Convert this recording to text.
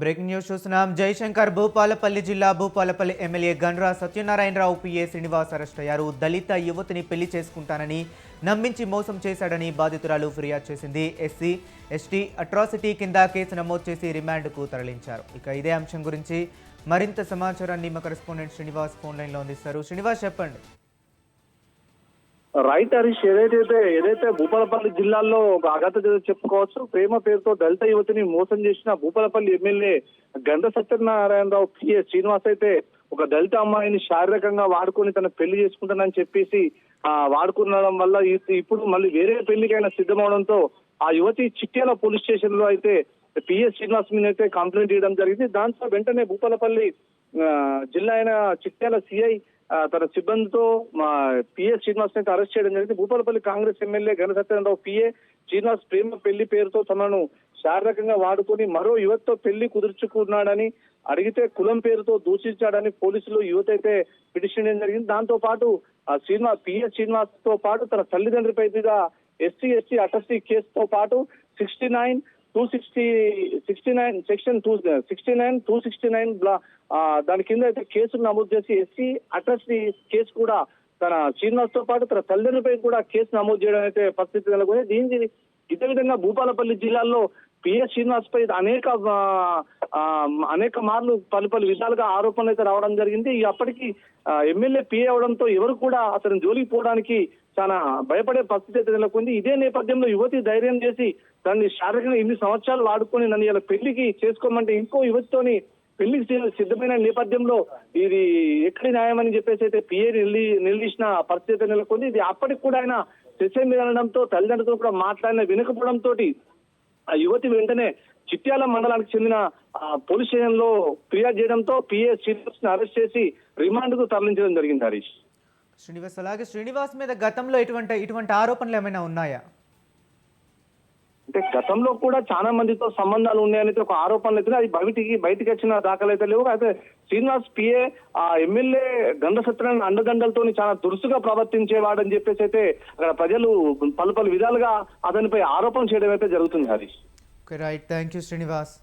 Breaking news చూస్తున్నాం. జయశంకర్ భూపాలపల్లి జిల్లా Bhupalpally MLA Gandra Satyanarayana Rao PA Srinivas arrest అయ్యారు. దళిత యువతిని పెళ్లి చేసుకుంటానని నమ్మించి మోసం చేశాడని బాధితురాలు ఫిర్యాదు చేసింది. ఎస్సీ ఎస్టీ అట్రాసిటీ కింద కేసు నమోదు చేసి రిమాండ్కు తరలించారు. ఇక ఇదే అంశం గురించి మరింత సమాచారాన్ని మా కరెస్పాండెంట్ శ్రీనివాస్ ఫోన్ లైన్లో అందిస్తారు. శ్రీనివాస్, చెప్పండి. రైట్ హరీష్, ఏదైతే భూపాలపల్లి జిల్లాలో ఒక అగత చెప్పుకోవచ్చు. ప్రేమ పేరుతో దళిత యువతిని మోసం చేసిన భూపాలపల్లి ఎమ్మెల్యే గండ్ర సత్యనారాయణరావు పిఏ శ్రీనివాస్ అయితే ఒక దళిత అమ్మాయిని శారీరకంగా వాడుకొని తన పెళ్లి చేసుకుంటానని చెప్పేసి వాడుకునడం వల్ల ఇప్పుడు మళ్ళీ వేరే పెళ్లికైనా సిద్ధమవడంతో ఆ యువతి చిట్యాల పోలీస్ స్టేషన్ లో అయితే పిఏ శ్రీనివాస్ మీద అయితే కంప్లైంట్ చేయడం జరిగింది. దాంతో వెంటనే భూపాలపల్లి జిల్లా అయిన చిట్యాల సిఐ తన సిబ్బందితో పిఏ శ్రీనివాస్ అయితే అరెస్ట్ చేయడం జరిగింది. భూపాలపల్లి కాంగ్రెస్ ఎమ్మెల్యే గండ్ర సత్యనారాయణరావు పిఏ శ్రీనివాస్ ప్రేమ పెళ్లి పేరుతో తనను శారీరకంగా వాడుకొని మరో యువతితో పెళ్లి కుదుర్చుకున్నాడని అడిగితే కులం పేరుతో దూషించాడని పోలీసులు యువత అయితే పిటిషన్ చేయడం జరిగింది. దాంతో పాటు పిఏ శ్రీనివాస్ తో పాటు తన తల్లిదండ్రులపై మీద ఎస్సీ ఎస్టీ అట్రాసిటీ కేసుతో పాటు 69 సెక్షన్ 269 దాని కింద అయితే కేసులు నమోదు చేసి ఎస్సీ అట్రాసిటీ కేసు కూడా తన శ్రీనివాస్ తో పాటు తన తల్లిదండ్రులపై కూడా కేసు నమోదు చేయడం అయితే పరిస్థితి నెలకొంది. దీనికి ఇదే విధంగా భూపాలపల్లి జిల్లాలో పిఏ శ్రీనివాస్ పై అనేక మార్లు పలు విధాలుగా ఆరోపణలు అయితే రావడం జరిగింది. అప్పటికి ఎమ్మెల్యే పిఏ అవడంతో ఎవరు కూడా అతని జోలికి పోవడానికి చాలా భయపడే పరిస్థితి అయితే నెలకొంది. ఇదే నేపథ్యంలో యువతి ధైర్యం చేసి దాన్ని శారీరకంగా ఇన్ని సంవత్సరాలు వాడుకొని నన్ను ఇలా పెళ్లికి చేసుకోమంటే ఇంకో యువతితోని పెళ్లికి సిద్ధమైన నేపథ్యంలో ఇది ఎక్కడి న్యాయమని చెప్పేసి అయితే పిఏ నిలదీసిన పరిస్థితి నెలకొంది. ఇది అప్పటికి కూడా ఆయన చర్చ మీద అనడంతో తల్లిదండ్రులతో కూడా మాట్లాడిన వినకపోవడంతో ఆ యువతి వెంటనే చిట్యాల మండలానికి చెందిన పోలీస్ స్టేషన్ లో ఫిర్యాదు చేయడంతో పిఏ శ్రీనివాస్ ని అరెస్ట్ చేసి రిమాండ్ కు తరలించడం జరిగింది. హరీష్, శ్రీనివాస్, అలాగే శ్రీనివాస్ మీద గతంలో ఇటువంటి ఆరోపణలు ఏమైనా ఉన్నాయా? అంటే గతంలో కూడా చాలా మందితో సంబంధాలు ఉన్నాయని ఒక ఆరోపణలు అయితే అది బయటికి వచ్చిన దాఖలు అయితే లేవు. అయితే శ్రీనివాస్ పిఏ ఎమ్మెల్యే గండ్ర సత్యనారాయణ అండదండలతో చాలా దురుసుగా ప్రవర్తించేవాడని చెప్పేసి అయితే అక్కడ ప్రజలు పలు విధాలుగా అతనిపై ఆరోపణ చేయడం అయితే జరుగుతుంది. Harish, right, thank you Srinivas.